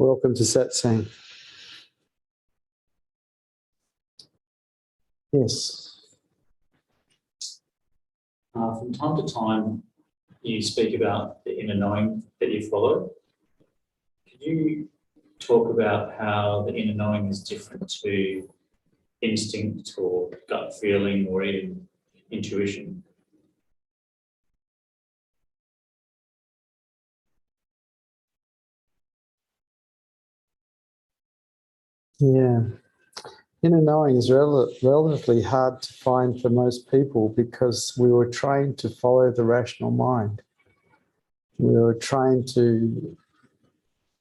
Welcome to Satsang. Yes. From time to time, you speak about the inner knowing that you follow. Could you talk about how the inner knowing is different to instinct or gut feeling or even intuition? Yeah. Inner knowing is relatively hard to find for most people because we were trained to follow the rational mind. We were trained to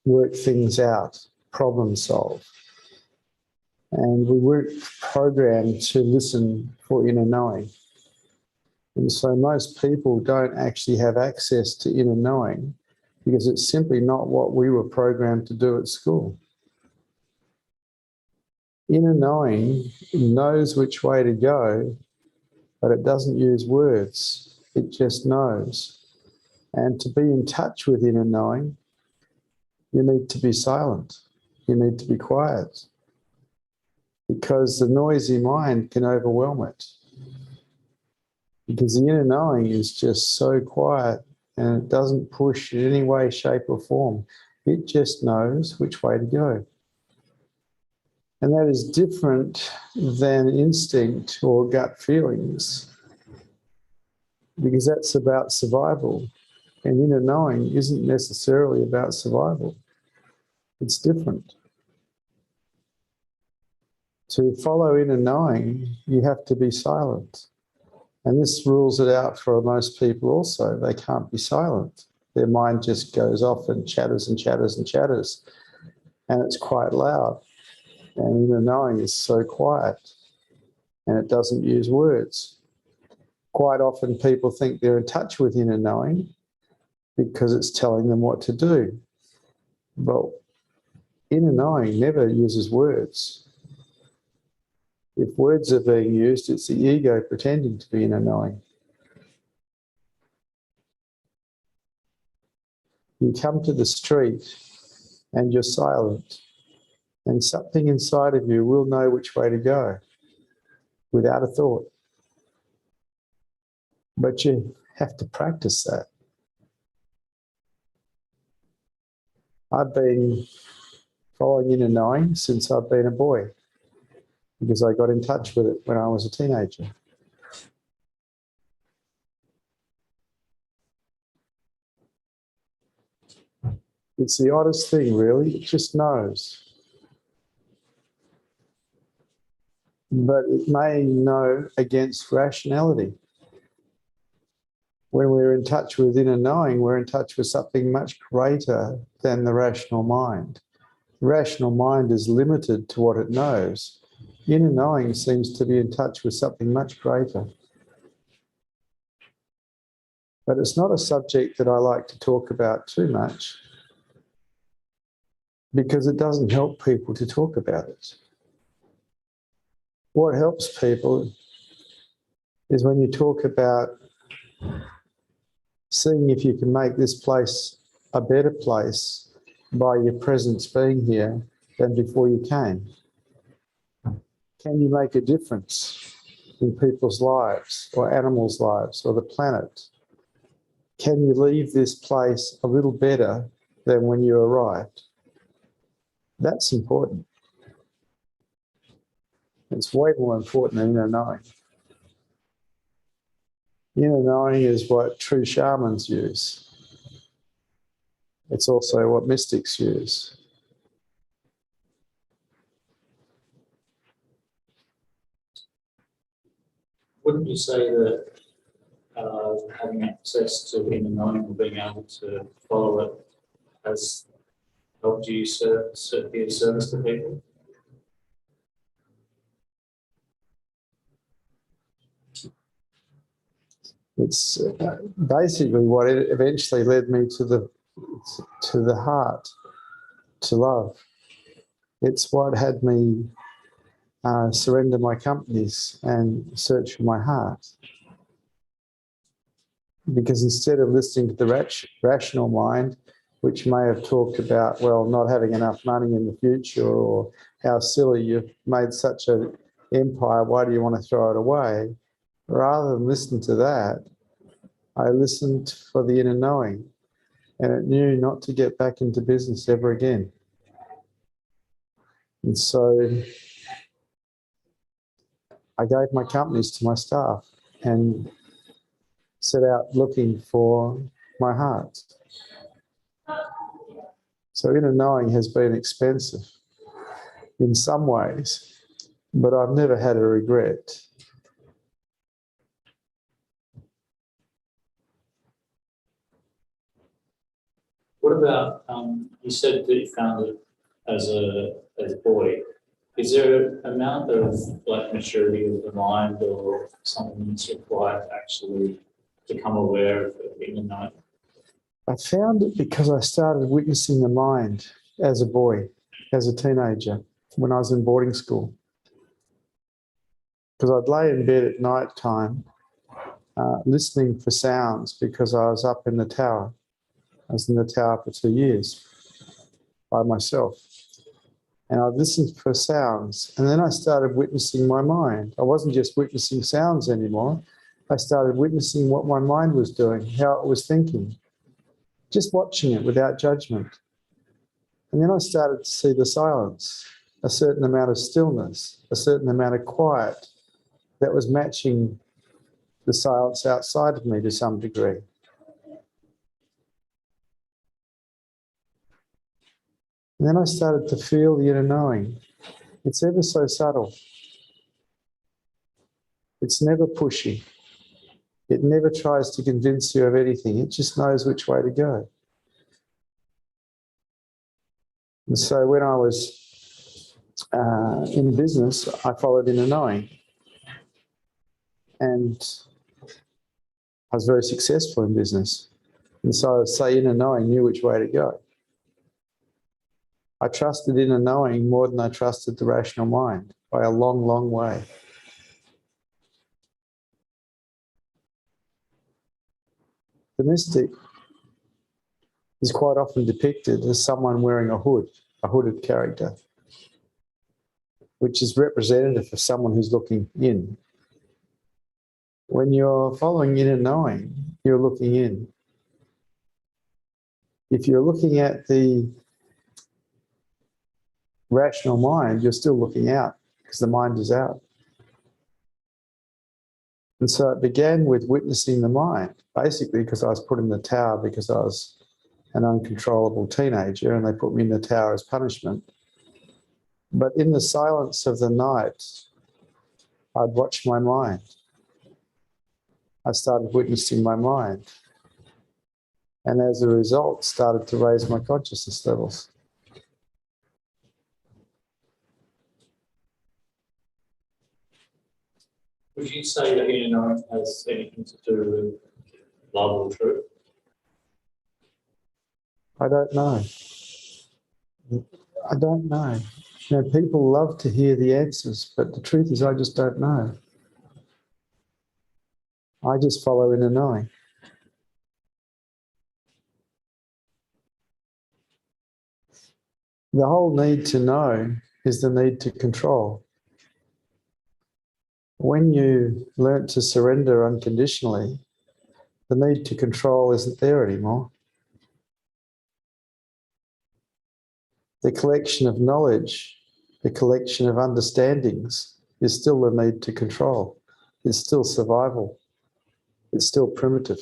work things out, problem solve. And we weren't programmed to listen for inner knowing. And so most people don't actually have access to inner knowing because it's simply not what we were programmed to do at school. Inner knowing knows which way to go, but it doesn't use words. It just knows. And to be in touch with inner knowing, you need to be silent. You need to be quiet because the noisy mind can overwhelm it. Because the inner knowing is just so quiet and it doesn't push in any way, shape or form. It just knows which way to go. And that is different than instinct or gut feelings because that's about survival. And inner knowing isn't necessarily about survival. It's different. To follow inner knowing, you have to be silent. And this rules it out for most people also. They can't be silent. Their mind just goes off and chatters and chatters and chatters. And it's quite loud. And inner knowing is so quiet. And it doesn't use words. Quite often people think they're in touch with inner knowing because it's telling them what to do. But inner knowing never uses words. If words are being used, it's the ego pretending to be inner knowing. You come to the street and you're silent, and something inside of you will know which way to go without a thought. But you have to practice that. I've been following inner knowing since I've been a boy because I got in touch with it when I was a teenager. It's the oddest thing, really. It just knows. But it may know against rationality. When we're in touch with inner knowing, we're in touch with something much greater than the rational mind. The rational mind is limited to what it knows. Inner knowing seems to be in touch with something much greater. But it's not a subject that I like to talk about too much because it doesn't help people to talk about it. What helps people is when you talk about seeing if you can make this place a better place by your presence being here than before you came. Can you make a difference in people's lives or animals' lives or the planet? Can you leave this place a little better than when you arrived? That's important. It's way more important than inner knowing. Inner knowing is what true shamans use. It's also what mystics use. Wouldn't you say that having access to inner knowing or being able to follow it has helped you be of service to people? It's basically what it eventually led me to the heart, to love. It's what had me surrender my companies and search for my heart. Because instead of listening to the rational mind, which may have talked about, well, not having enough money in the future, or how silly you've made such an empire, why do you want to throw it away? Rather than listen to that, I listened for the inner knowing, and it knew not to get back into business ever again. And so I gave my companies to my staff and set out looking for my heart. So inner knowing has been expensive in some ways, but I've never had a regret. What about, you said that you found it as a boy. Is there an amount of like maturity of the mind or something that's required to actually become aware of the inner knowing? I found it because I started witnessing the mind as a boy, as a teenager, when I was in boarding school. Because I'd lay in bed at night time listening for sounds because I was up in the tower. I was in the tower for 2 years by myself. And I'd listen for sounds. And then I started witnessing my mind. I wasn't just witnessing sounds anymore. I started witnessing what my mind was doing, how it was thinking, just watching it without judgment. And then I started to see the silence, a certain amount of stillness, a certain amount of quiet that was matching the silence outside of me to some degree. And then I started to feel the inner knowing. It's ever so subtle. It's never pushy. It never tries to convince you of anything. It just knows which way to go. And so when I was in business, I followed inner knowing. And I was very successful in business. And so I would say inner knowing knew which way to go. I trusted inner knowing more than I trusted the rational mind by a long, long way. The mystic is quite often depicted as someone wearing a hood, a hooded character, which is representative of someone who's looking in. When you're following inner knowing, you're looking in. If you're looking at the rational mind, you're still looking out because the mind is out. And so it began with witnessing the mind, basically because I was put in the tower because I was an uncontrollable teenager and they put me in the tower as punishment. But in the silence of the night, I'd watch my mind. I started witnessing my mind. And as a result, started to raise my consciousness levels. Would you say that inner knowing has anything to do with love or truth? I don't know. I don't know. You know, people love to hear the answers, but the truth is I just don't know. I just follow inner knowing. The whole need to know is the need to control. When you learn to surrender unconditionally, the need to control isn't there anymore. The collection of knowledge, the collection of understandings is still the need to control. It's still survival. It's still primitive.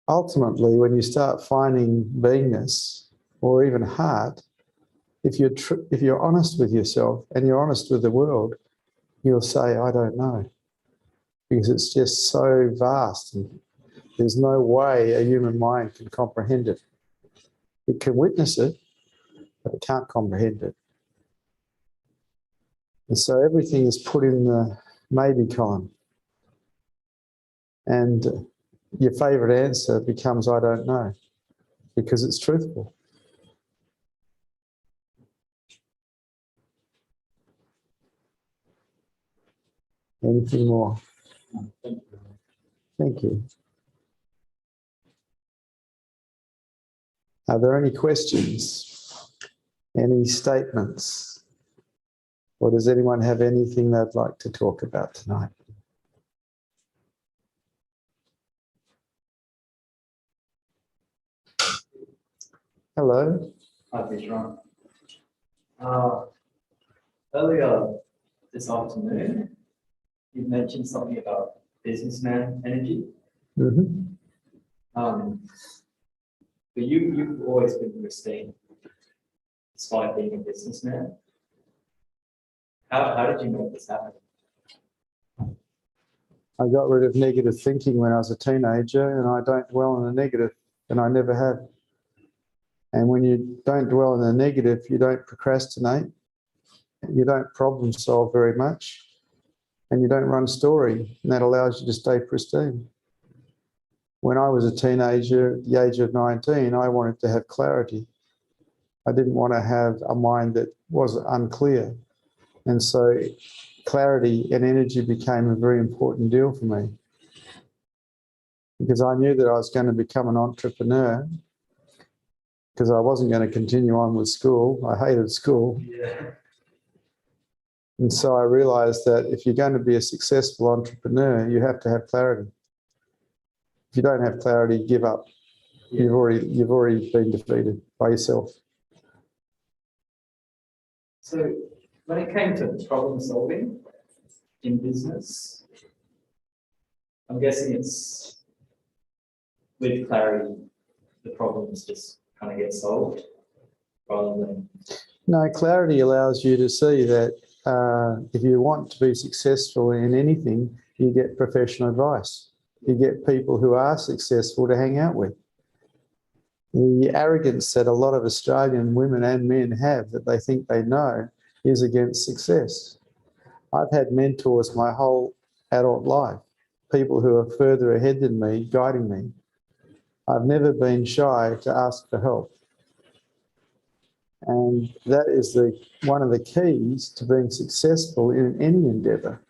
Ultimately, when you start finding beingness or even heart, if you're honest with yourself and you're honest with the world, you'll say, I don't know. Because it's just so vast and there's no way a human mind can comprehend it. It can witness it, but it can't comprehend it. And so everything is put in the maybe column. And your favourite answer becomes, I don't know, because it's truthful. Anything more? Thank you. Thank you. Are there any questions? Any statements? Or does anyone have anything they'd like to talk about tonight? Hello. Hi, Vishrant. Earlier this afternoon, you mentioned something about businessman energy. Mm-hmm. But you've always been pristine, despite being a businessman. How did you make this happen? I got rid of negative thinking when I was a teenager, and I don't dwell on the negative, and I never have. And when you don't dwell on the negative, you don't procrastinate, you don't problem solve very much, and you don't run story, and that allows you to stay pristine. When I was a teenager, at the age of 19, I wanted to have clarity. I didn't want to have a mind that was unclear. And so clarity and energy became a very important deal for me, because I knew that I was going to become an entrepreneur, because I wasn't going to continue on with school. I hated school. Yeah. And so I realized that if you're going to be a successful entrepreneur, you have to have clarity. If you don't have clarity, give up. You've already been defeated by yourself. So when it came to problem solving in business, I'm guessing it's with clarity, the problems just kind of get solved rather than. No, clarity allows you to see that if you want to be successful in anything, you get professional advice. You get people who are successful to hang out with. The arrogance that a lot of Australian women and men have, that they think they know, is against success. I've had mentors my whole adult life, people who are further ahead than me, guiding me. I've never been shy to ask for help. And that is one of the keys to being successful in any endeavour.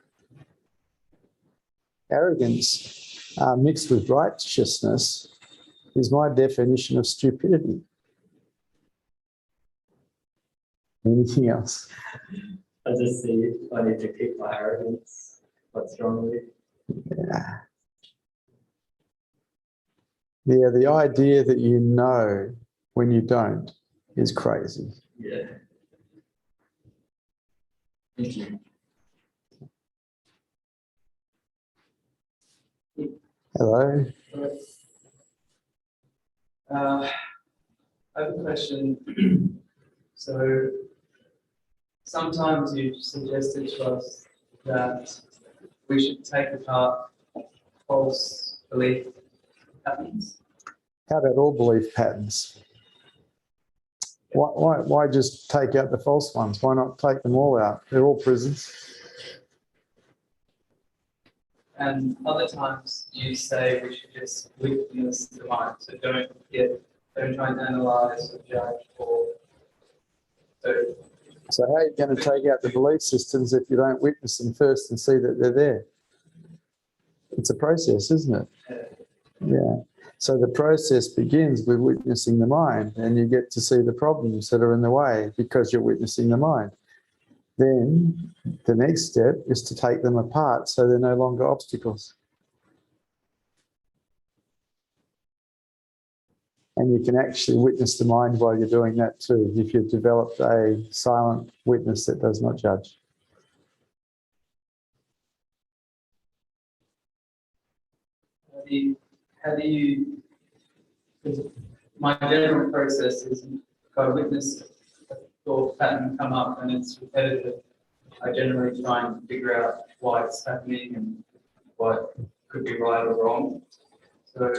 Arrogance mixed with righteousness is my definition of stupidity. Anything else? I just see I need to kick my arrogance quite strongly. Yeah. Yeah, the idea that you know when you don't is crazy. Yeah. Thank you. Hello? I have a question. So sometimes you've suggested to us that we should take apart false belief patterns. How about all belief patterns? Why just take out the false ones? Why not take them all out? They're all prisons. And other times you say we should just witness the mind. So don't try and analyze or judge So how are you going to take out the belief systems if you don't witness them first and see that they're there? It's a process, isn't it? Yeah. So the process begins with witnessing the mind, and you get to see the problems that are in the way because you're witnessing the mind. Then the next step is to take them apart so they're no longer obstacles. And you can actually witness the mind while you're doing that too, if you've developed a silent witness that does not judge. how do you, because my general process is if I witness a thought pattern come up and it's repetitive, I generally try and figure out why it's happening and what could be right or wrong. So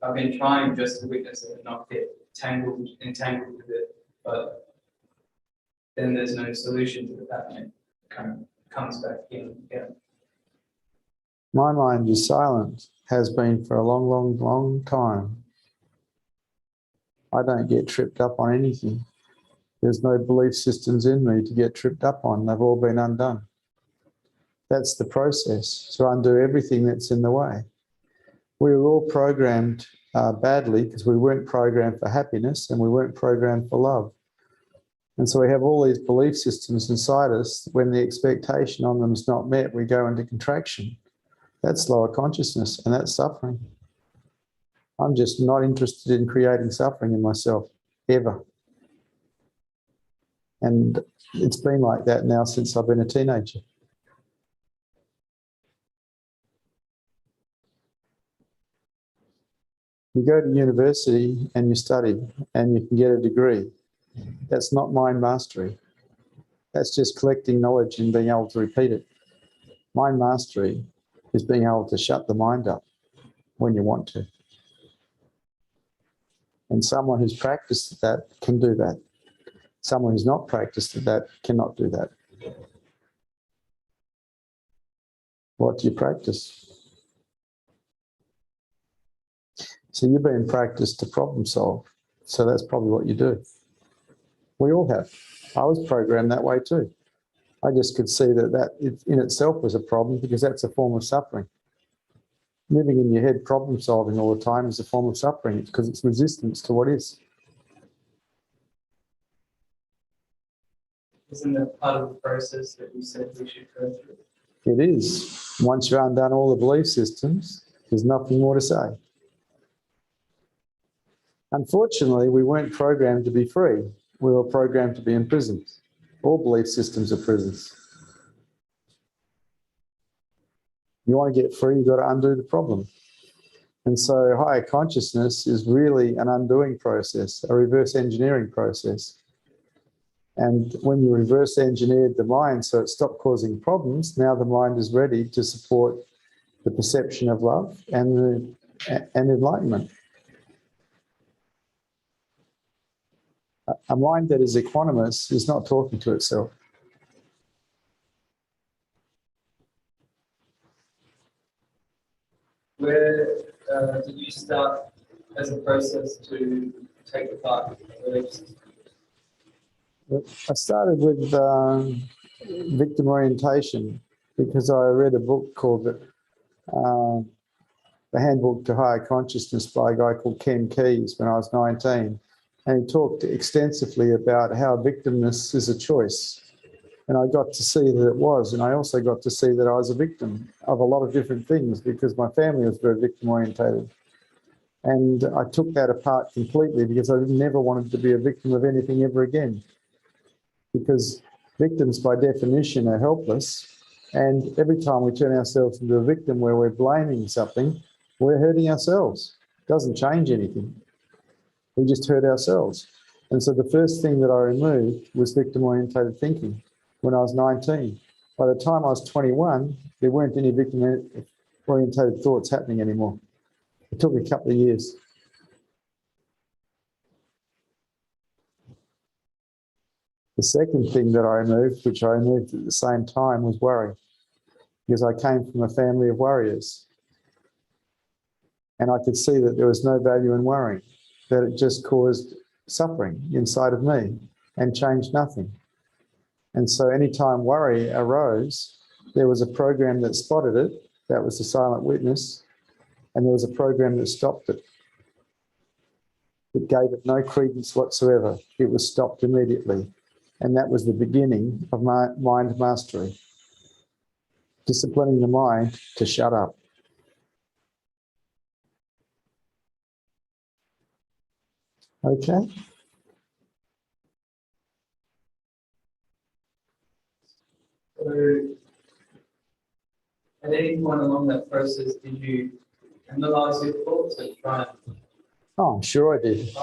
I've been trying just to witness it and not get entangled with it, but then there's no solution to the pattern. It kind of comes back in again. My mind is silent, has been for a long, long, long time. I don't get tripped up on anything. There's no belief systems in me to get tripped up on. They've all been undone. That's the process, to undo everything that's in the way. We were all programmed badly because we weren't programmed for happiness and we weren't programmed for love. And so we have all these belief systems inside us. When the expectation on them is not met, we go into contraction. That's lower consciousness and that's suffering. I'm just not interested in creating suffering in myself, ever. And it's been like that now since I've been a teenager. You go to university and you study and you can get a degree. That's not mind mastery. That's just collecting knowledge and being able to repeat it. Mind mastery is being able to shut the mind up when you want to. And someone who's practiced at that can do that. Someone who's not practiced at that cannot do that. What do you practice? So you've been practiced to problem solve. So that's probably what you do. We all have. I was programmed that way too. I just could see that in itself was a problem because that's a form of suffering. Living in your head problem solving all the time is a form of suffering because it's resistance to what is. Isn't that part of the process that you said we should go through? It is. Once you've undone all the belief systems, there's nothing more to say. Unfortunately, we weren't programmed to be free. We were programmed to be in prisons. All belief systems are prisons. You want to get free, you've got to undo the problem. And so higher consciousness is really an undoing process, a reverse engineering process. And when you reverse engineered the mind so it stopped causing problems, now the mind is ready to support the perception of love and enlightenment. A mind that is equanimous is not talking to itself. Where did you start as a process to take apart belief systems? I started with victim orientation because I read a book called The Handbook to Higher Consciousness by a guy called Ken Keyes when I was 19. And he talked extensively about how victimness is a choice. And I got to see that it was. And I also got to see that I was a victim of a lot of different things because my family was very victim orientated. And I took that apart completely because I never wanted to be a victim of anything ever again. Because victims by definition are helpless. And every time we turn ourselves into a victim where we're blaming something, we're hurting ourselves. It doesn't change anything. We just hurt ourselves. And so the first thing that I removed was victim-orientated thinking when I was 19. By the time I was 21, there weren't any victim-orientated thoughts happening anymore. It took a couple of years. The second thing that I removed, which I removed at the same time, was worry, because I came from a family of worriers. And I could see that there was no value in worrying, that it just caused suffering inside of me and changed nothing. And so anytime worry arose, there was a program that spotted it, that was the silent witness, and there was a program that stopped it. It gave it no credence whatsoever. It was stopped immediately. And that was the beginning of mind mastery, disciplining the mind to shut up. Okay? So, at any point along that process, did you analyse your thoughts and try and... Oh, I'm sure I did.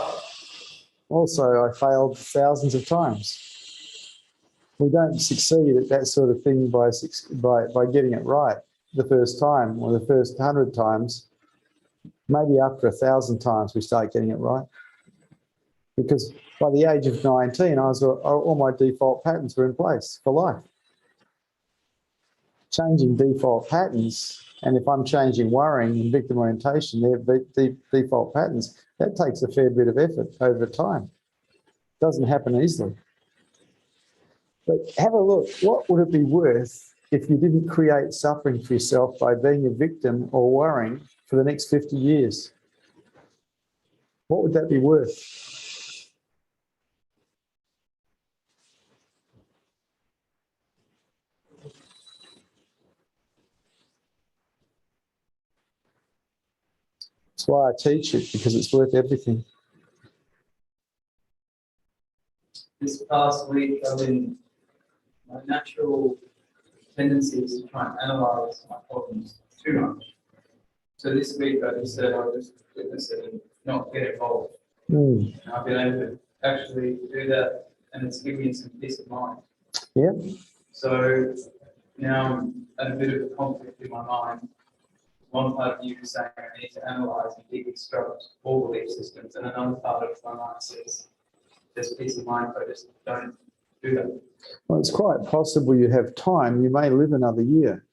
Also, I failed thousands of times. We don't succeed at that sort of thing by getting it right the first time or the first 100 times. Maybe after 1,000 times we start getting it right. Because by the age of 19, all my default patterns were in place for life. Changing default patterns, and if I'm changing worrying and victim orientation, they're default patterns, that takes a fair bit of effort over time. It doesn't happen easily. But have a look, what would it be worth if you didn't create suffering for yourself by being a victim or worrying for the next 50 years? What would that be worth? That's why I teach it, because it's worth everything. This past week, my natural tendency is to try and analyze my problems too much. So this week I just said I'll just witness it and not get involved. And I've been able to actually do that, and it's given me some peace of mind. Yeah. So now I'm at a bit of a conflict in my mind. One part of you is saying I need to analyze and deconstruct all belief systems, and another part of my mind says there's peace of mind, but I just don't do that. Well, it's quite possible you have time. You may live another year.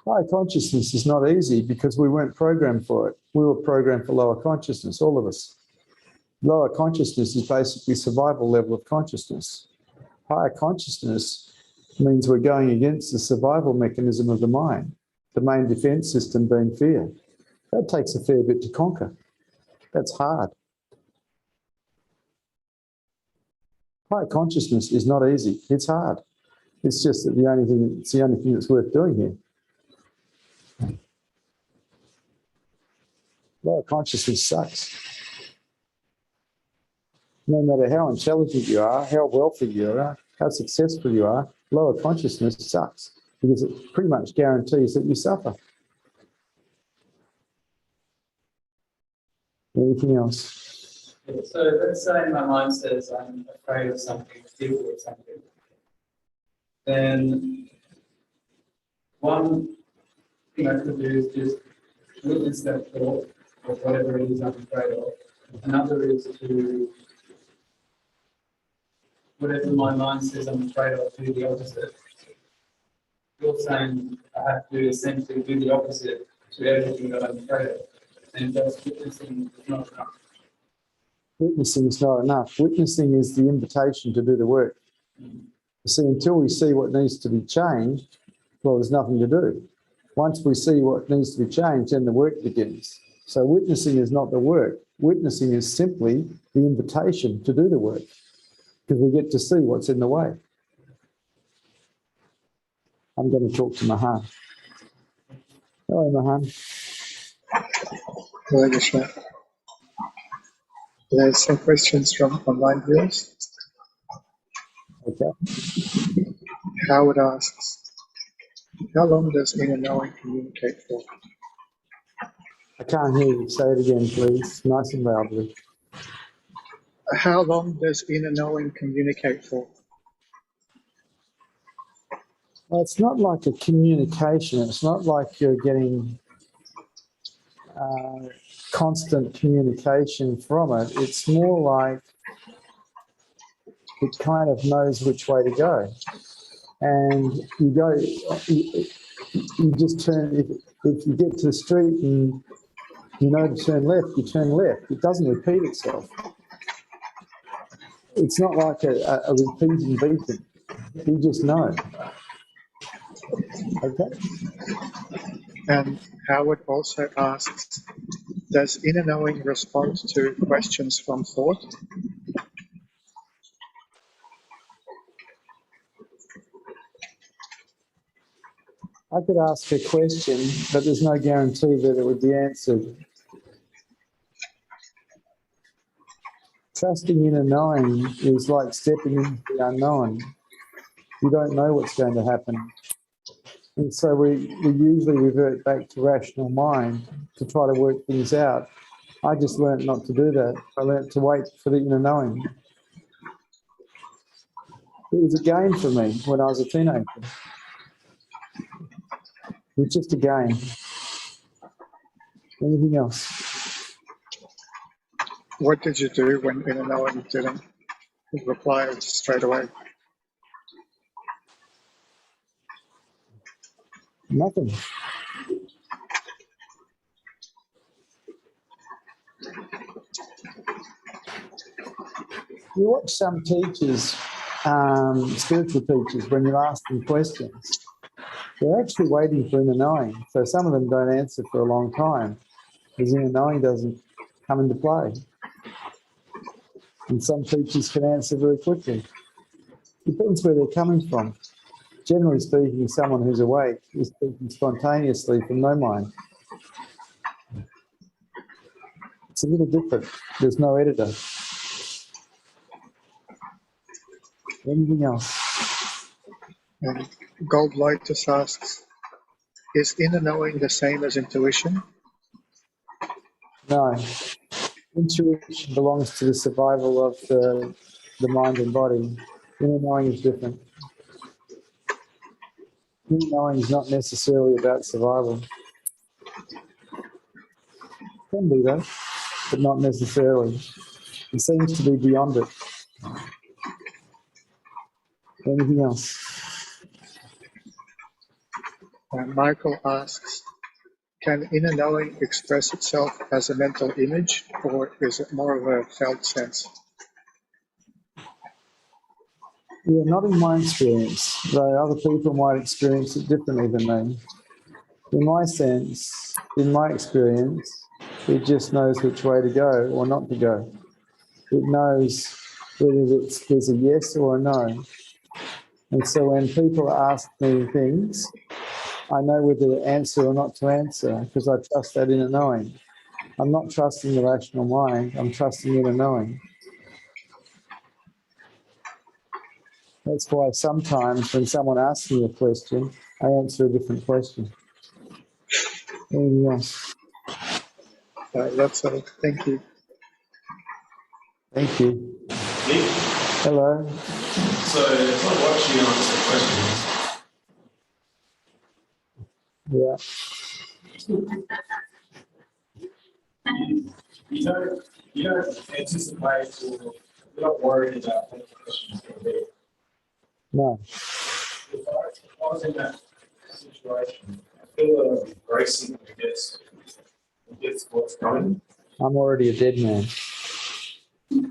Higher consciousness is not easy because we weren't programmed for it. We were programmed for lower consciousness, all of us. Lower consciousness is basically survival level of consciousness. Higher consciousness means we're going against the survival mechanism of the mind, the main defense system being fear. That takes a fair bit to conquer. That's hard. Higher consciousness is not easy. It's hard. It's just that it's the only thing that's worth doing here. Lower consciousness sucks. No matter how intelligent you are, how wealthy you are, how successful you are, lower consciousness sucks because it pretty much guarantees that you suffer. Anything else? So let's say my mind says I'm afraid of something, fearful of something. Then one thing I could do is just witness that thought or whatever it is I'm afraid of. Another is to, whatever my mind says I'm afraid of, do the opposite. You're saying I have to essentially do the opposite to everything that I'm afraid of. And just witnessing is not enough. Witnessing is not enough. Witnessing is the invitation to do the work. You see, until we see what needs to be changed, well, there's nothing to do. Once we see what needs to be changed, then the work begins. So witnessing is not the work. Witnessing is simply the invitation to do the work, because we get to see what's in the way. I'm going to talk to Mahan. Hello, Mahan. Hello, Vishrant. There's some questions from online viewers. Okay. Howard asks, how long does inner knowing communicate for? I can't hear you. Say it again, please. Nice and loudly. How long does inner knowing communicate for? Well, it's not like a communication. It's not like you're getting constant communication from it. It's more like it kind of knows which way to go. And you just turn, if you get to the street and you know to turn left, you turn left. It doesn't repeat itself. It's not like a repeating beacon. You just know. Okay? And Howard also asks, does inner knowing respond to questions from thought? I could ask a question, but there's no guarantee that it would be answered. Trusting in a knowing is like stepping into the unknown. You don't know what's going to happen. And so we usually revert back to rational mind to try to work things out. I just learnt not to do that. I learnt to wait for the inner knowing. It was a game for me when I was a teenager. It was just a game. Anything else? What did you do when inner knowing didn't reply straight away? Nothing. You watch some teachers, spiritual teachers, when you ask them questions, They're actually waiting for inner knowing. So some of them don't answer for a long time because inner knowing doesn't come into play. And some teachers can answer very quickly. Depends where they're coming from. Generally speaking, someone who's awake is speaking spontaneously from no mind. It's a little different. There's no editor. Anything else? And Gold Lotus asks, is inner knowing the same as intuition? No. Intuition belongs to the survival of the mind and body. Inner knowing is different. Inner knowing is not necessarily about survival. Can be though, but not necessarily. It seems to be beyond it. Anything else? Michael asks, can inner knowing express itself as a mental image, or is it more of a felt sense? Yeah, not in my experience, though other people might experience it differently than me. In my sense, in my experience, it just knows which way to go or not to go. It knows whether there's a yes or a no. And so when people ask me things, I know whether to answer or not to answer because I trust that inner knowing. I'm not trusting the rational mind, I'm trusting inner knowing. That's why sometimes when someone asks me a question, I answer a different question. Anything else? That's all. Thank you. Thank you. Nick, Hello. so if I watch you answer questions, Yeah. you don't anticipate or you're not worried about what the questions going to be. No. If I was in that situation, I feel that I'm embracing, I guess what's coming. I'm already a dead man. Do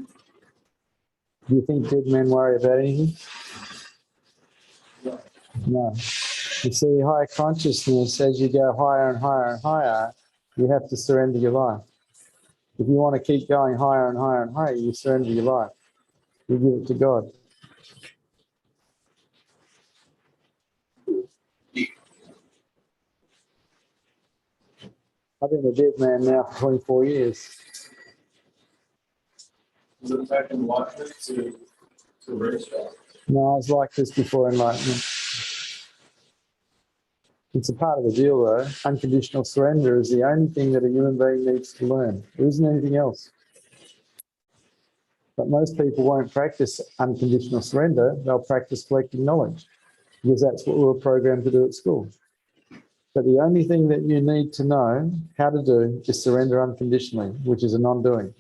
you think dead men worry about anything? No. No. You see, higher consciousness, as you go higher and higher and higher, you have to surrender your life. If you want to keep going higher and higher and higher, you surrender your life. You give it to God. I've been a dead man now for 24 years. Does it take enlightenment to restart? No, I was like this before enlightenment. It's a part of the deal, though. Unconditional surrender is the only thing that a human being needs to learn. There isn't anything else. But most people won't practice unconditional surrender. They'll practice collecting knowledge because that's what we were programmed to do at school. But the only thing that you need to know how to do is surrender unconditionally, which is a non-doing.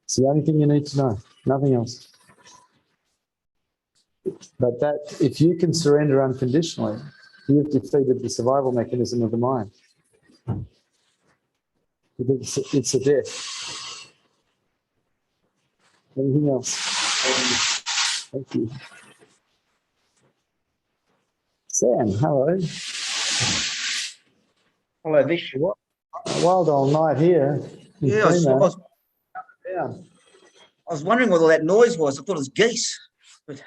It's the only thing you need to know, nothing else. But that, if you can surrender unconditionally, you've defeated the survival mechanism of the mind. It's a death. Anything else? Thank you. Sam, hello. Hello, Vish. A wild old night here. Yeah, Yeah. I was wondering what all that noise was. I thought it was geese. But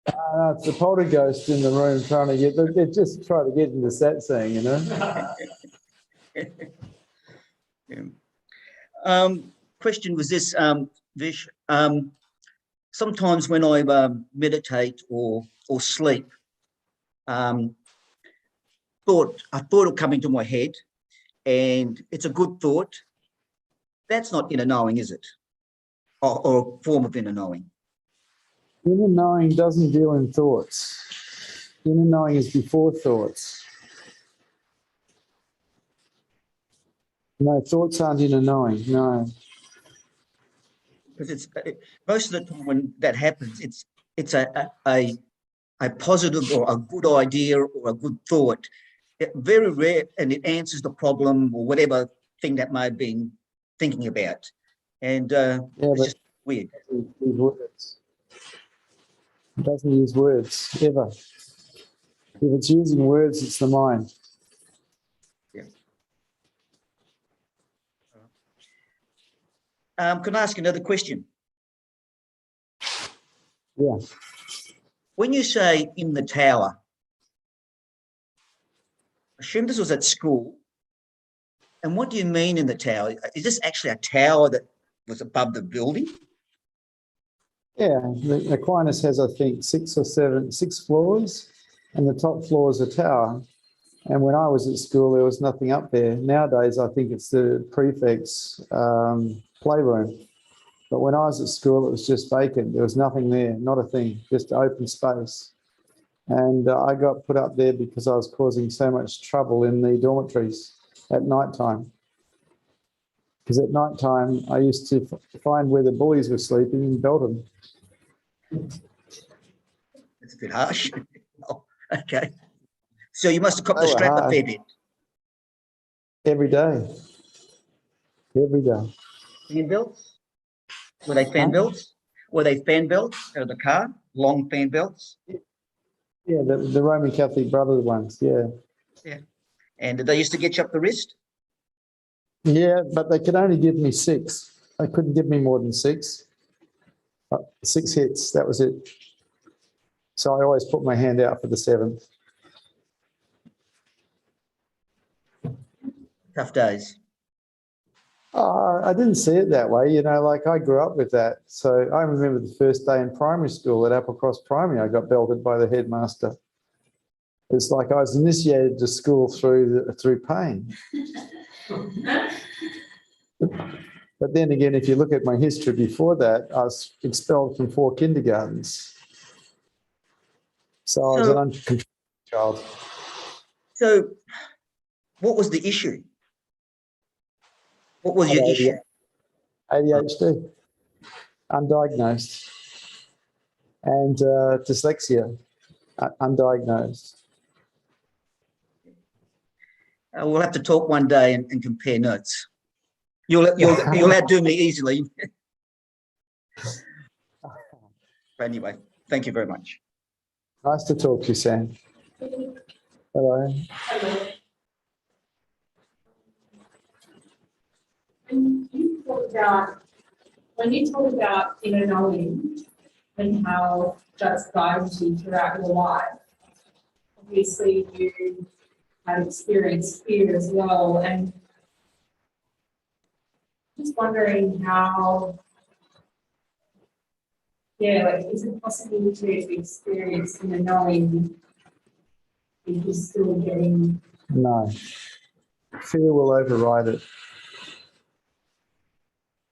It's the poltergeist in the room trying to get, they're just trying to get into Satsang, you know? yeah. Question was this, Vish. Sometimes when I meditate or sleep, a thought will come into my head, and it's a good thought. That's not inner knowing, is it? Or a form of inner knowing. Inner knowing doesn't deal in thoughts. Inner knowing is before thoughts. No, thoughts aren't inner knowing, no. Because it's most of the time when that happens, it's a positive or a good idea or a good thought. Very rare, and it answers the problem or whatever thing that may have been thinking about. And it's just weird. It doesn't use words, ever. If it's using words, it's the mind. Can I ask another question? Yeah. When you say in the tower, I assume this was at school. And what do you mean in the tower? Is this actually a tower that was above the building? Yeah, the Aquinas has, I think, 6 floors, and the top floor is a tower. And when I was at school, there was nothing up there. Nowadays, I think it's the prefect's playroom. But when I was at school, it was just vacant. There was nothing there, not a thing, just open space. And I got put up there because I was causing so much trouble in the dormitories at night time. Because at night time, I used to find where the bullies were sleeping and belt them. It's a bit harsh. Oh, okay. So you must have copped They the were strap a fair harsh. bit. Every day. Every day. Fan belts? Were they fan belts? Were they fan belts out of the car? Long fan belts? Yeah, the Roman Catholic Brothers ones, yeah. Yeah. And did they used to get you up the wrist? Yeah, but they could only give me 6. They couldn't give me more than 6. 6 hits, that was it. So I always put my hand out for the 7th. Tough days. I didn't see it that way, like I grew up with that. So I remember the first day in primary school at Applecross Primary, I got belted by the headmaster. It's like I was initiated to school through pain. But then again, if you look at my history before that, I was expelled from 4 kindergartens. So I was an uncontrolled child. So what was the issue? What was your issue? ADHD, undiagnosed, and dyslexia, undiagnosed. We'll have to talk one day and compare notes. You'll outdo me easily. But anyway, thank you very much. Nice to talk to you, Sam. Hello. When you talk about inner knowing and how that's guided you throughout your life, obviously you have experienced fear as well, and just wondering how, is it possible to experience inner knowing if you're still getting? No. Fear will override it.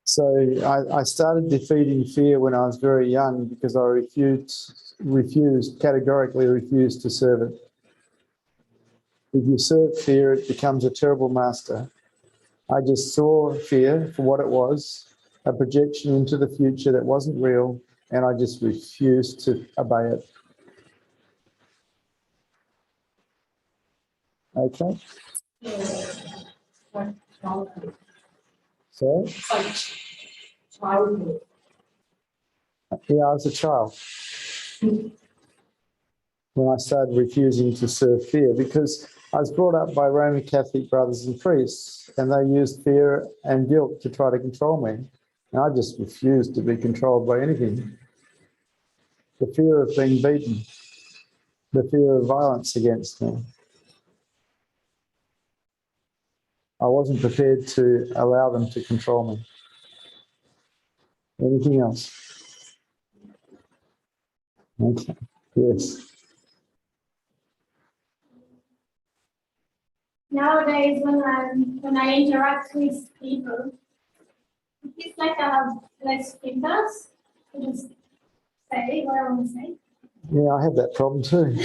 So I started defeating fear when I was very young because I categorically refused to serve it. If you serve fear, it becomes a terrible master. I just saw fear for what it was, a projection into the future that wasn't real, and I just refused to obey it. Okay? Like childhood. So, It's like childhood. yeah, I was a child when I started refusing to serve fear because I was brought up by Roman Catholic brothers and priests, and they used fear and guilt to try to control me. And I just refused to be controlled by anything. The fear of being beaten, the fear of violence against me. I wasn't prepared to allow them to control me. Anything else? Okay. Yes. Nowadays, when I interact with people, it's like I have less filters to just say what I want to say. Yeah, I have that problem too.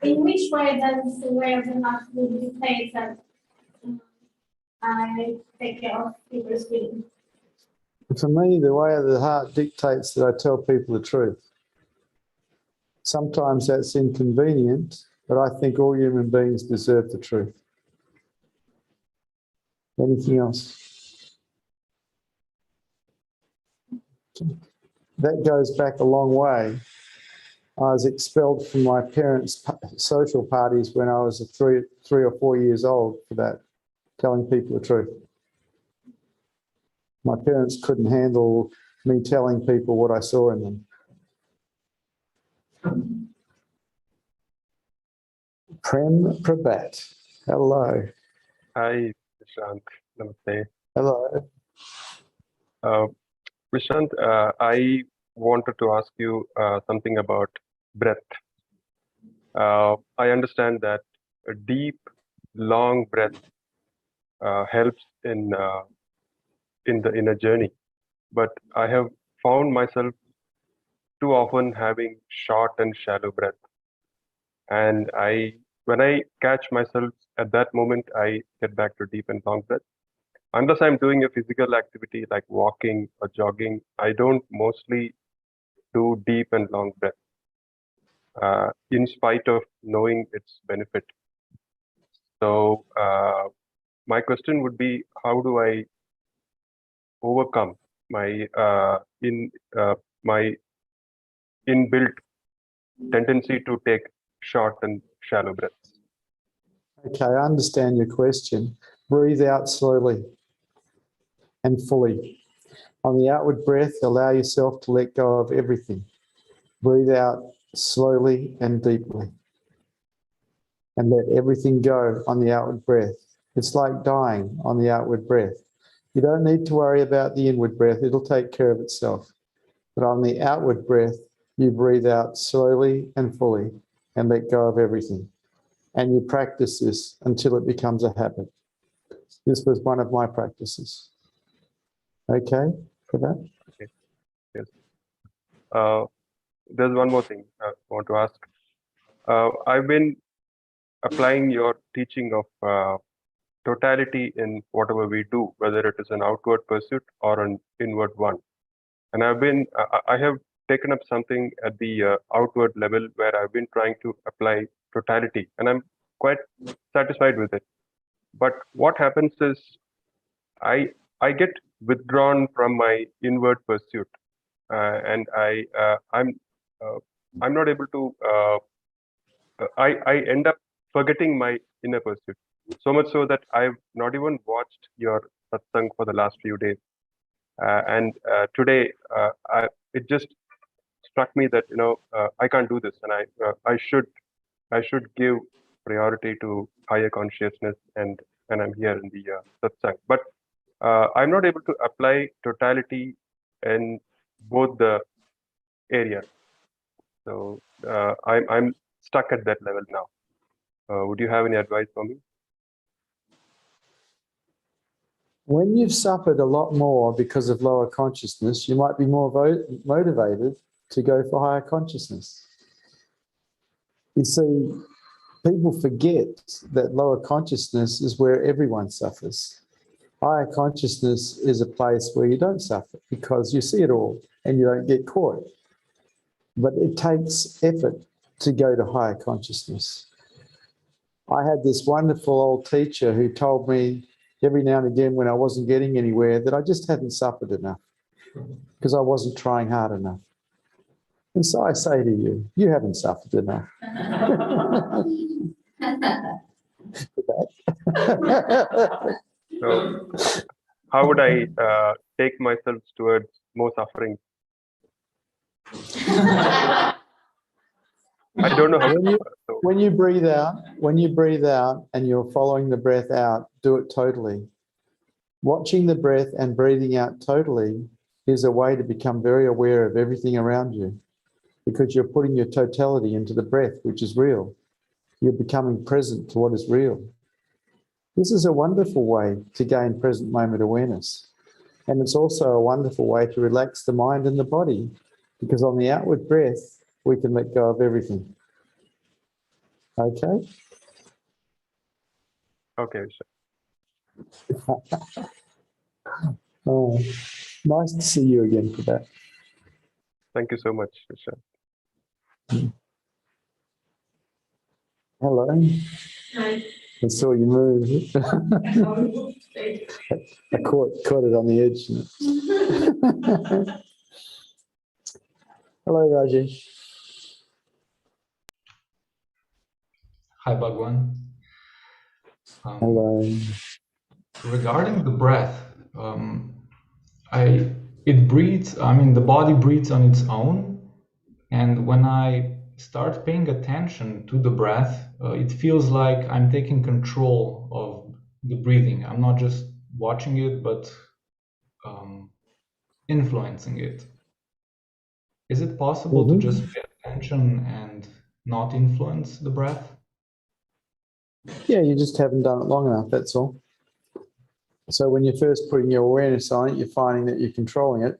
In which way does the way of the heart dictate that I take care of people's feelings? For me, the way of the heart dictates that I tell people the truth. Sometimes that's inconvenient, but I think all human beings deserve the truth. Anything else? That goes back a long way. I was expelled from my parents' social parties when I was 3 or 4 years old for that, telling people the truth. My parents couldn't handle me telling people what I saw in them. Prem Prabhat, hello. Hi, Vishrant. Namaste. Hello. Vishrant, I wanted to ask you something about breath. I understand that a deep, long breath helps in the inner journey, but I have found myself too often having short and shallow breath. And when I catch myself at that moment, I get back to deep and long breath. Unless I'm doing a physical activity like walking or jogging, I don't mostly do deep and long breath, in spite of knowing its benefit. So my question would be, how do I overcome my my inbuilt tendency to take short and shallow breaths? Okay, I understand your question. Breathe out slowly and fully. On the outward breath, allow yourself to let go of everything. Breathe out slowly and deeply. And let everything go on the outward breath. It's like dying on the outward breath. You don't need to worry about the inward breath. It'll take care of itself. But on the outward breath, you breathe out slowly and fully and let go of everything. And you practice this until it becomes a habit. This was one of my practices. Okay, for that? Okay. Yes. There's one more thing I want to ask. I've been applying your teaching of totality in whatever we do, whether it is an outward pursuit or an inward one. And I have taken up something at the outward level where I've been trying to apply totality, and I'm quite satisfied with it. But what happens is I get withdrawn from my inward pursuit, and I'm not able to. I end up forgetting my inner pursuit, so much so that I've not even watched your satsang for the last few days. And today, it just struck me that I can't do this, and I should give priority to higher consciousness, and I'm here in the satsang. But I'm not able to apply totality in both the areas. So I'm stuck at that level now. Would you have any advice for me? When you've suffered a lot more because of lower consciousness, you might be more motivated to go for higher consciousness. You see, people forget that lower consciousness is where everyone suffers. Higher consciousness is a place where you don't suffer because you see it all and you don't get caught. But it takes effort to go to higher consciousness. I had this wonderful old teacher who told me every now and again when I wasn't getting anywhere that I just hadn't suffered enough because I wasn't trying hard enough. And so I say to you, you haven't suffered enough. So how would I take myself towards more suffering? I don't know how. When you breathe out and you're following the breath out, do it totally. Watching the breath and breathing out totally is a way to become very aware of everything around you because you're putting your totality into the breath, which is real. You're becoming present to what is real. This is a wonderful way to gain present moment awareness. And it's also a wonderful way to relax the mind and the body because on the outward breath, we can let go of everything. Okay? Okay, sure. Oh, nice to see you again for that. Thank you so much, Vishrant. Hello. Hi. I saw you move. I caught it on the edge. Hello, Rajesh. Hi, Bhagwan. Hello. Regarding the breath, it breathes. I mean, the body breathes on its own, and when I start paying attention to the breath, it feels like I'm taking control of the breathing. I'm not just watching it, but influencing it. Is it possible to just pay attention and not influence the breath? Yeah, you just haven't done it long enough, that's all. So when you're first putting your awareness on it, you're finding that you're controlling it.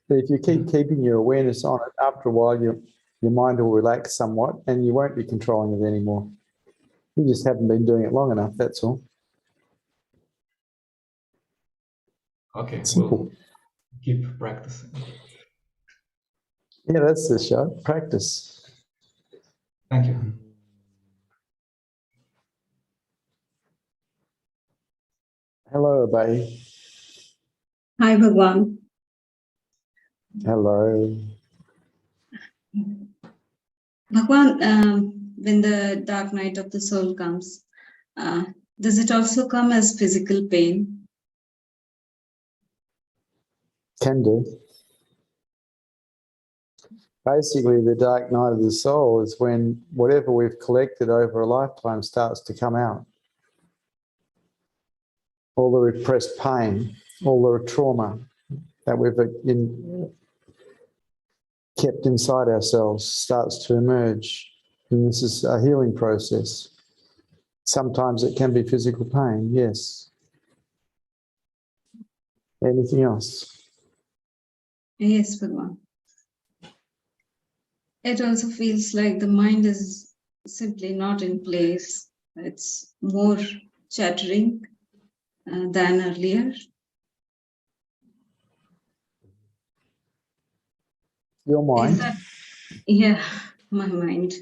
But if you keep keeping your awareness on it, after a while, your mind will relax somewhat and you won't be controlling it anymore. You just haven't been doing it long enough, that's all. Okay, Simple. we'll keep practicing. Yeah, that's the show. Practice. Thank you. Hello, Abhay. Hi, Bhagwan. Hello. Bhagwan, when the dark night of the soul comes, does it also come as physical pain? Can do. Basically, the dark night of the soul is when whatever we've collected over a lifetime starts to come out. All the repressed pain, all the trauma that we've kept inside ourselves starts to emerge. And this is a healing process. Sometimes it can be physical pain, yes. Anything else? Yes, Bhagwan. It also feels like the mind is simply not in place. It's more chattering than earlier. Your mind? Is that, yeah, my mind.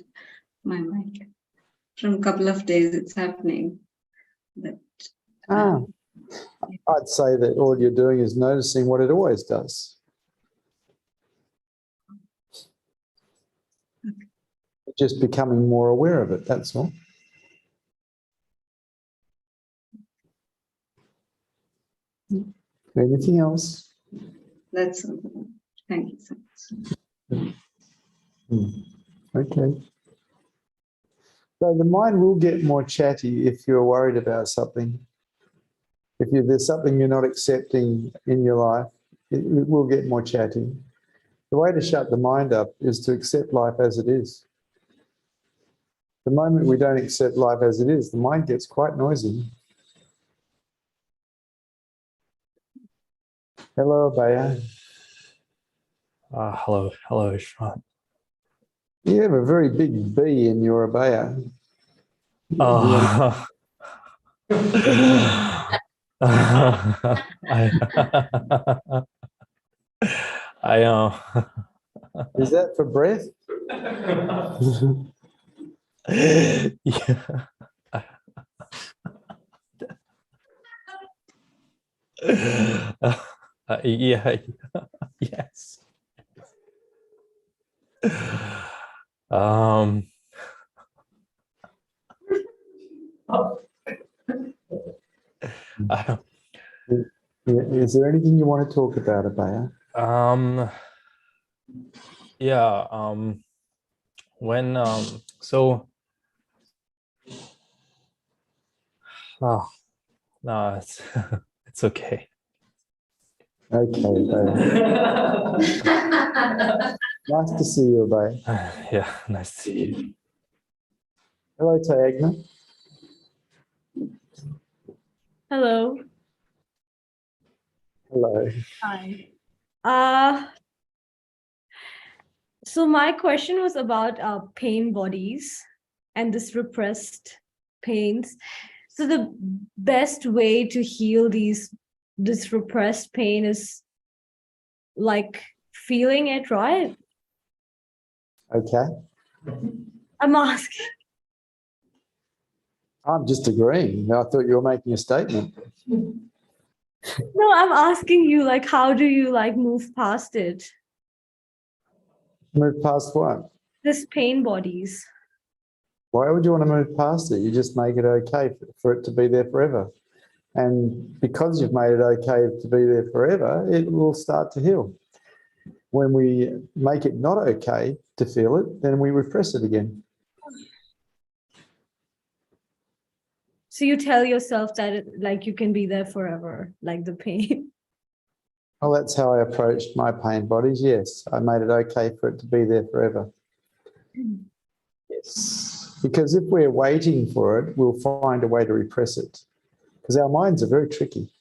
From a couple of days it's happening. That, I'd say that all you're doing is noticing what it always does. Just becoming more aware of it, that's all. Anything else? That's all. Thank you so much. Okay. So the mind will get more chatty if you're worried about something. If there's something you're not accepting in your life, it will get more chatty. The way to shut the mind up is to accept life as it is. The moment we don't accept life as it is, the mind gets quite noisy. Hello, Abaya. Hello, Vishrant. You have a very big B in your Abaya. I know. Is that for breath? Yeah. Yeah. Yes. Is there anything you want to talk about, Abaya? Yeah. When so. Oh no, it's okay. Okay, Abaya. Nice to see you, Abaya. Yeah, nice to see you. Hello, Tayagna. Hello. Hello. Hi. So my question was about pain bodies and this repressed pains. So the best way to heal this repressed pain is like feeling it, right? Okay. I'm asking. I'm just agreeing. I thought you were making a statement. No, I'm asking you, like, how do you like move past it? Move past what? This pain bodies. Why would you want to move past it? You just make it okay for it to be there forever. And because you've made it okay to be there forever, it will start to heal. When we make it not okay to feel it, then we repress it again. So you tell yourself that like you can be there forever, like the pain. Well, that's how I approached my pain bodies. Yes, I made it okay for it to be there forever. Yes, because if we're waiting for it, we'll find a way to repress it. Because our minds are very tricky.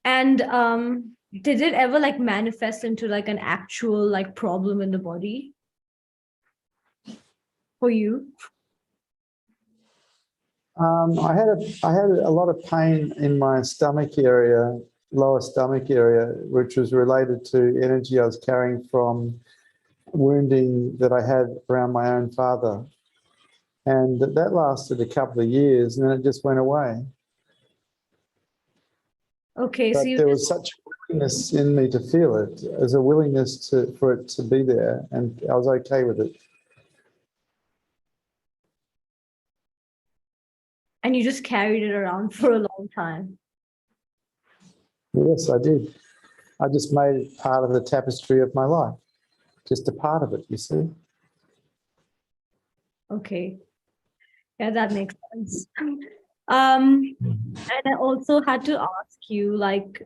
And did it ever like manifest into like an actual like problem in the body for you? I had a lot of pain in my stomach area, lower stomach area, which was related to energy I was carrying from wounding that I had around my own father. And that lasted a couple of years and then it just went away. Okay, But so you there was such a willingness in me to feel it, as a willingness for it to be there, and I was okay with it. and you just carried it around for a long time. Yes, I did. I just made it part of the tapestry of my life, just a part of it, you see. Okay. Yeah, that makes sense. And I also had to ask you, like,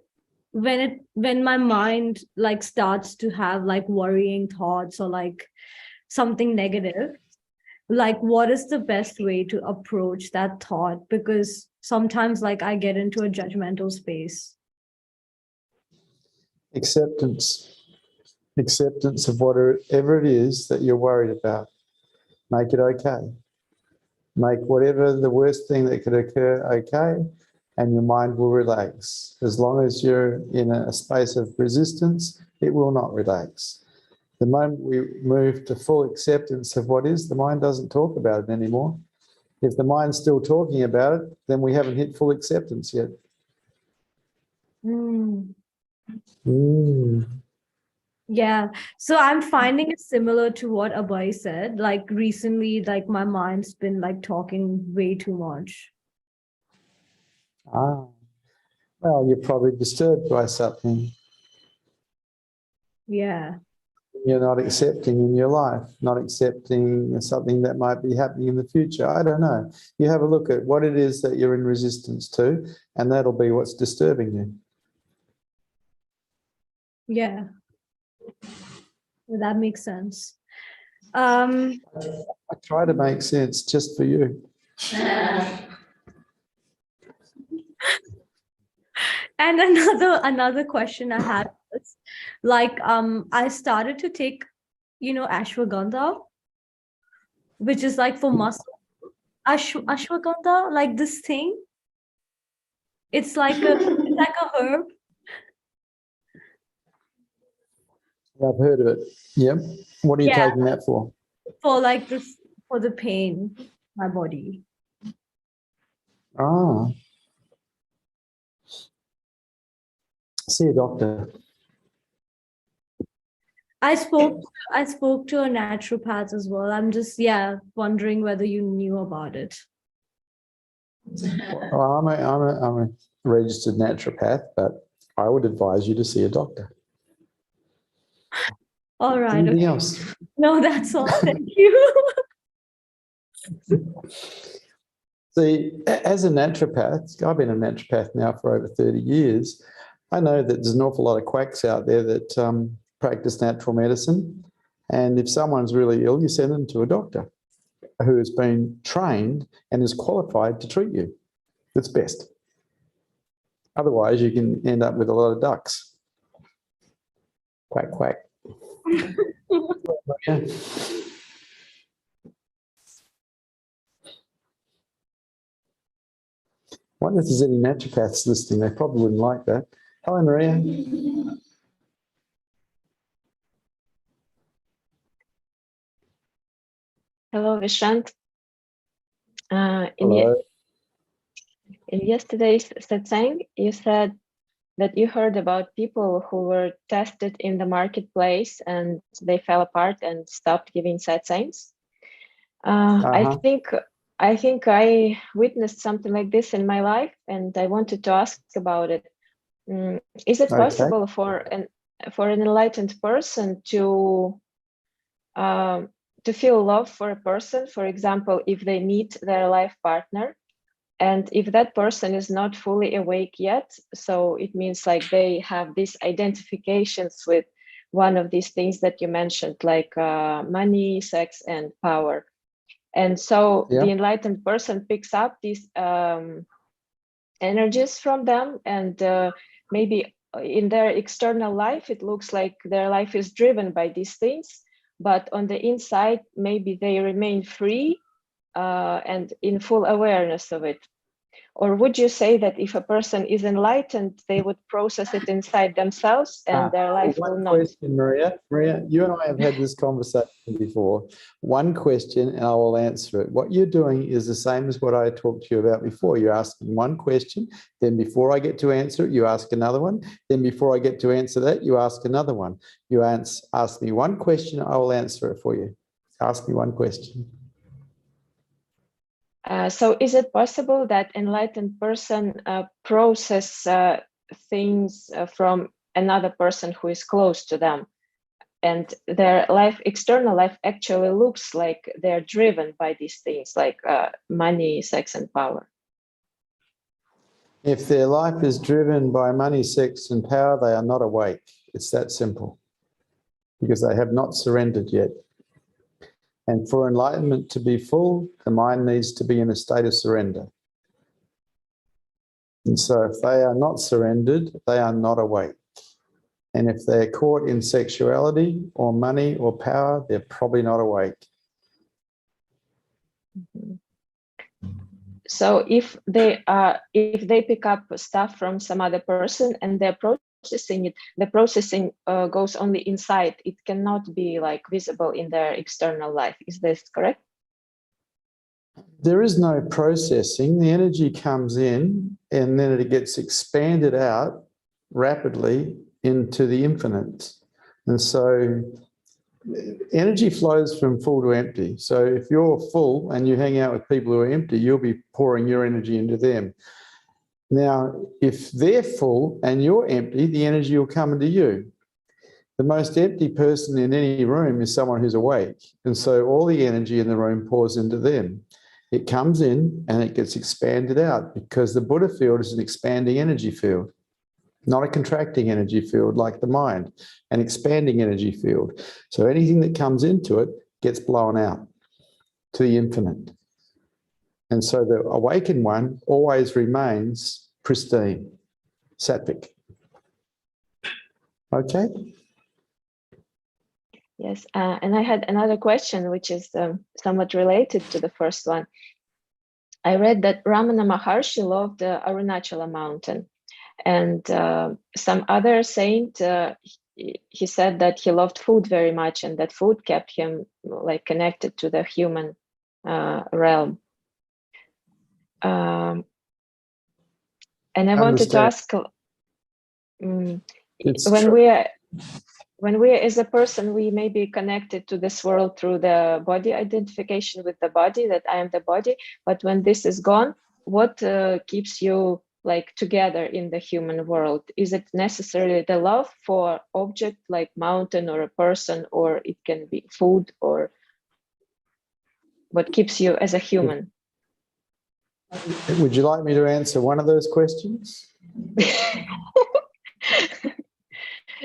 when my mind like starts to have like worrying thoughts or like something negative, like what is the best way to approach that thought? Because sometimes like I get into a judgmental space. Acceptance of whatever it is that you're worried about. Make it okay. Make whatever the worst thing that could occur okay, and your mind will relax. As long as you're in a space of resistance, it will not relax. The moment we move to full acceptance of what is, the mind doesn't talk about it anymore. If the mind's still talking about it, then we haven't hit full acceptance yet. Yeah, so I'm finding it similar to what Abhay said. Like recently, like my mind's been like talking way too much. Well, you're probably disturbed by something Yeah. you're not accepting in your life, not accepting something that might be happening in the future. I don't know. You have a look at what it is that you're in resistance to, and that'll be what's disturbing you. Yeah. That makes sense. I try to make sense just for you. And another question I had was like I started to take, ashwagandha, which is like for muscle. Ashwagandha, like this thing. It's like a herb. I've heard of it. Yep. What are you Yeah. taking that for? For like this, for the pain, my body. See a doctor. I spoke to a naturopath as well. I'm just wondering whether you knew about it. Well, I'm a registered naturopath, but I would advise you to see a doctor. All right. Anything okay. else? No, that's all. Thank you. See, as a naturopath, I've been a naturopath now for over 30 years. I know that there's an awful lot of quacks out there that practice natural medicine. And if someone's really ill, you send them to a doctor who has been trained and is qualified to treat you. That's best. Otherwise, you can end up with a lot of ducks. Quack, quack. Yeah. I wonder if there's any naturopaths listening. They probably wouldn't like that. Hello, Maria. Hello, Vishrant. Hello. In yesterday's Satsang, you said that you heard about people who were tested in the marketplace and they fell apart and stopped giving satsangs. I think I witnessed something like this in my life, and I wanted to ask about it. Is it possible for an enlightened person to feel love for a person, for example, if they meet their life partner, and if that person is not fully awake yet, so it means like they have these identifications with one of these things that you mentioned, like money, sex, and power. And so the enlightened person picks up these energies from them, and maybe in their external life, it looks like their life is driven by these things, but on the inside, maybe they remain free and in full awareness of it. Or would you say that if a person is enlightened, they would process it inside themselves and their life will not? One question, Maria. Maria, you and I have had this conversation before. One question and I will answer it. What you're doing is the same as what I talked to you about before. You're asking one question, then before I get to answer it, you ask another one. Then before I get to answer that, you ask another one. You ask me one question, I will answer it for you. Ask me one question. So is it possible that enlightened person process things from another person who is close to them, and their life, external life, actually looks like they're driven by these things like money, sex, and power? If their life is driven by money, sex, and power, they are not awake. It's that simple, because they have not surrendered yet. And for enlightenment to be full, the mind needs to be in a state of surrender. And so if they are not surrendered, they are not awake. And if they're caught in sexuality or money or power, they're probably not awake. So if they pick up stuff from some other person and they're processing it, the processing goes only inside. It cannot be like visible in their external life. Is this correct? There is no processing. The energy comes in and then it gets expanded out rapidly into the infinite. And so energy flows from full to empty. So if you're full and you hang out with people who are empty, you'll be pouring your energy into them. Now, if they're full and you're empty, the energy will come into you. The most empty person in any room is someone who's awake. And so all the energy in the room pours into them. It comes in and it gets expanded out, because the Buddha field is an expanding energy field, not a contracting energy field like the mind, an expanding energy field. So anything that comes into it gets blown out to the infinite. And so the awakened one always remains pristine, sattvic. Okay? Yes, and I had another question, which is somewhat related to the first one. I read that Ramana Maharshi loved Arunachala mountain, and some other saint, he said that he loved food very much, and that food kept him like connected to the human realm. And I wanted to ask, when we as a person, we may be connected to this world through the body identification with the body, that I am the body, but when this is gone, what keeps you like together in the human world? Is it necessarily the love for object like mountain or a person, or it can be food, or what keeps you as a human? Would you like me to answer one of those questions?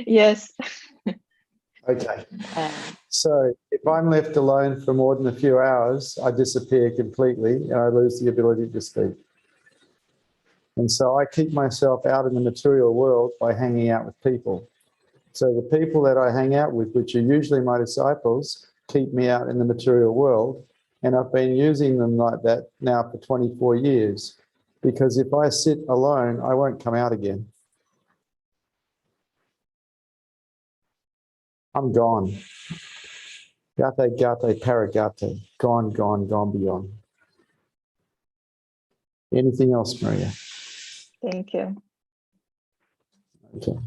Yes. Okay. So if I'm left alone for more than a few hours, I disappear completely and I lose the ability to speak. And so I keep myself out in the material world by hanging out with people. So the people that I hang out with, which are usually my disciples, keep me out in the material world. And I've been using them like that now for 24 years. Because if I sit alone, I won't come out again. I'm gone. Gate, gate, paragate. Gone, gone, gone beyond. Anything else, Maria? Thank you. Okay.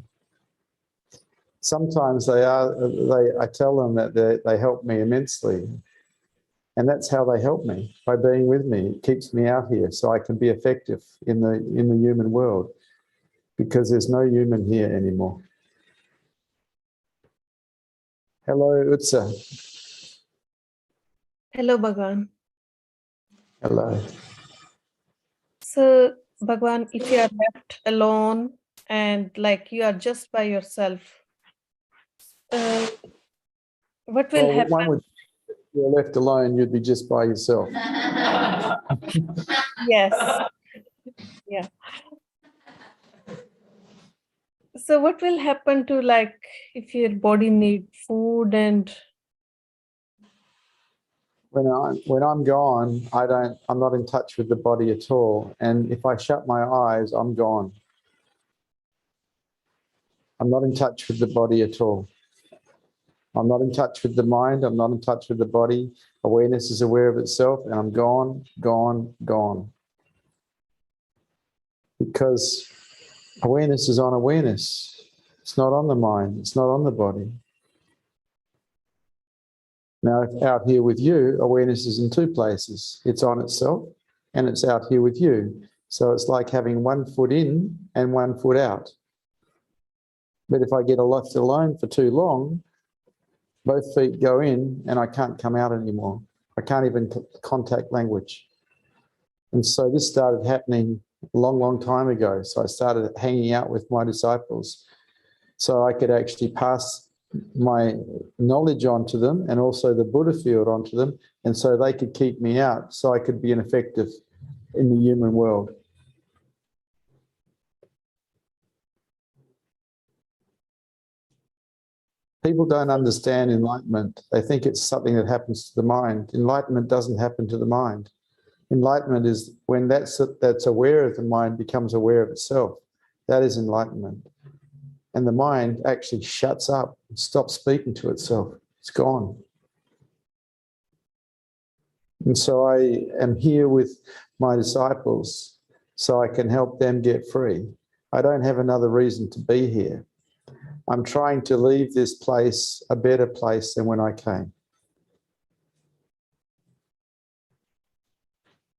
Sometimes I tell them that they help me immensely. And that's how they help me, by being with me. It keeps me out here so I can be effective in the human world, because there's no human here anymore. Hello, Utsa. Hello, Bhagwan. Hello. So, Bhagwan, if you are left alone and like you are just by yourself, what will happen? One would, if you're left alone, you'd be just by yourself. Yes. Yeah. So what will happen to like if your body needs food and When I'm gone, I'm not in touch with the body at all. And if I shut my eyes, I'm gone. I'm not in touch with the body at all. I'm not in touch with the mind. I'm not in touch with the body. Awareness is aware of itself, and I'm gone, gone, gone. Because awareness is on awareness. It's not on the mind. It's not on the body. Now, out here with you, awareness is in two places. It's on itself, and it's out here with you. So it's like having 1 foot in and 1 foot out. But if I get left alone for too long, both feet go in and I can't come out anymore. I can't even contact language. And so this started happening a long, long time ago. So I started hanging out with my disciples so I could actually pass my knowledge onto them and also the Buddha field onto them, and so they could keep me out so I could be an effective in the human world. People don't understand enlightenment. They think it's something that happens to the mind. Enlightenment doesn't happen to the mind. Enlightenment is when that's aware of the mind becomes aware of itself. That is enlightenment. And the mind actually shuts up, stops speaking to itself. It's gone. And so I am here with my disciples so I can help them get free. I don't have another reason to be here. I'm trying to leave this place a better place than when I came.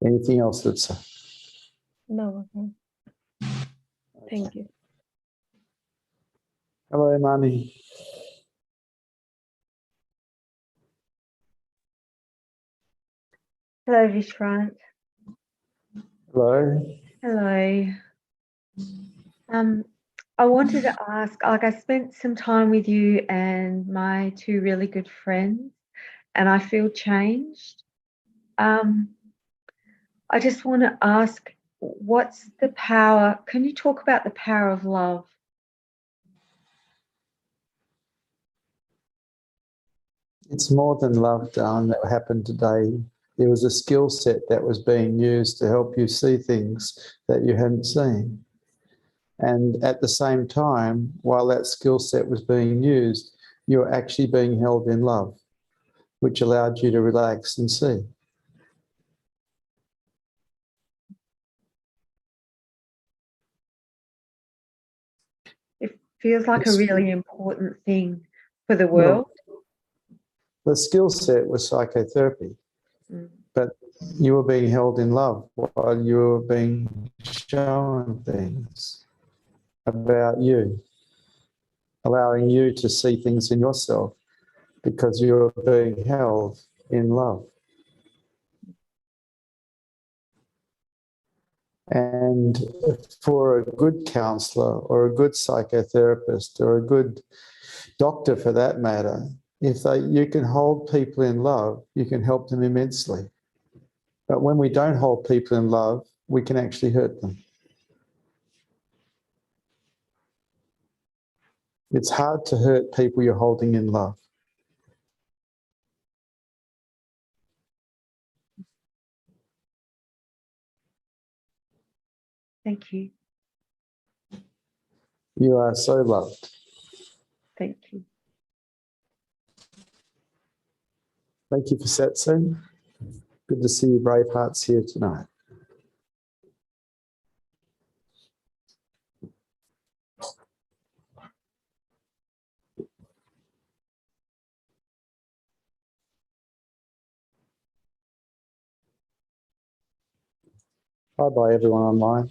Anything else that's... no? Thank you. Hello, Mani. Hello, Vishrant. Hello. Hello. I wanted to ask, like I spent some time with you and my two really good friends, and I feel changed. I just want to ask, what's the power? Can you talk about the power of love? It's more than love, darling, that happened today. There was a skill set that was being used to help you see things that you hadn't seen. And at the same time, while that skill set was being used, you were actually being held in love, which allowed you to relax and see. It feels like a really important thing for the world. Well, the skill set was psychotherapy, but you were being held in love while you were being shown things about you, allowing you to see things in yourself because you were being held in love. And for a good counsellor or a good psychotherapist or a good doctor for that matter, if you can hold people in love, you can help them immensely. But when we don't hold people in love, we can actually hurt them. It's hard to hurt people you're holding in love. Thank you. You are so loved. Thank you. Thank you for Satsang. Good to see you brave hearts here tonight. Bye bye, everyone online.